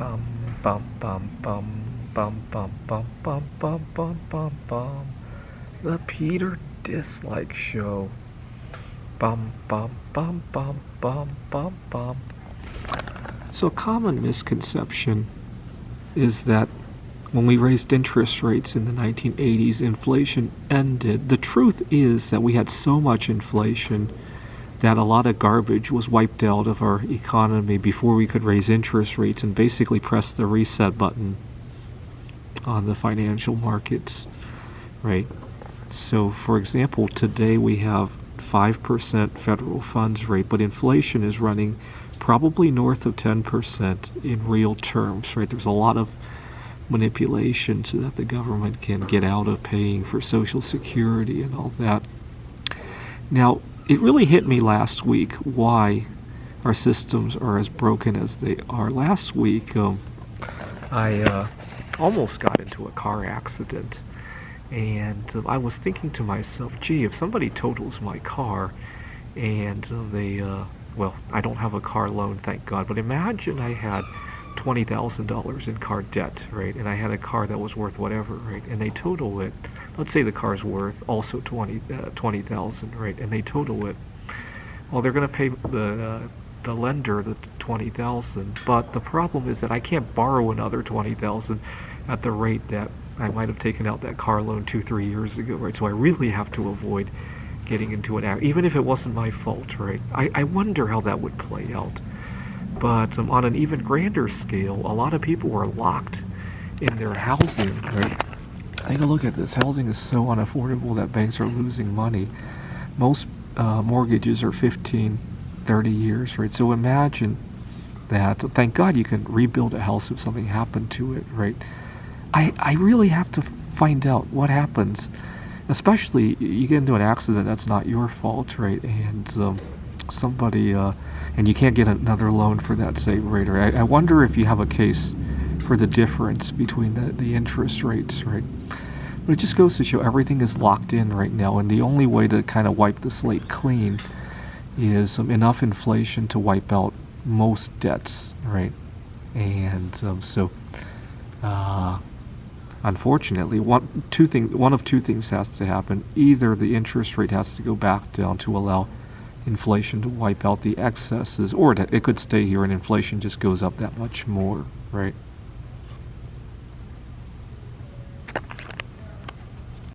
Bum bum bum bum bum bum bum bum bum bum bum bum. The Peter Dislike Show. Bum bum bum bum bum bum bum. So a common misconception is that when we raised interest rates in the 1980s, inflation ended. The truth is that we had so much inflation that a lot of garbage was wiped out of our economy before we could raise interest rates and basically press the reset button on the financial markets, right? So, for example, today we have 5% federal funds rate, but inflation is running probably north of 10% in real terms, right? There's a lot of manipulation so that the government can get out of paying for Social Security and all that. Now, it really hit me last week why our systems are as broken as they are. Last week, I almost got into a car accident, and I was thinking to myself, gee, if somebody totals my car and well, I don't have a car loan, thank God, but imagine I had $20,000 in car debt, right? And I had a car that was worth whatever, right? And they total it. Let's say the car's worth also $20,000, right? And they total it. Well, they're going to pay the lender the $20,000, but the problem is that I can't borrow another $20,000 at the rate that I might have taken out that car loan 2-3 years ago, right? So I really have to avoid getting into an accident, even if it wasn't my fault, right? I wonder how that would play out. But on an even grander scale, a lot of people were locked in their housing, right? Take a look at this. Housing is so unaffordable that banks are losing money. Most mortgages are 15, 30 years, right? So imagine that. Thank God you can rebuild a house if something happened to it, right? I really have to find out what happens, especially you get into an accident that's not your fault, right? And somebody, and you can't get another loan for that same rate, right? I wonder if you have a case for the difference between the interest rates, right? But it just goes to show everything is locked in right now, and the only way to kind of wipe the slate clean is enough inflation to wipe out most debts, right? And unfortunately, one of two things has to happen. Either the interest rate has to go back down to allow inflation to wipe out the excesses, or it could stay here and inflation just goes up that much more, right?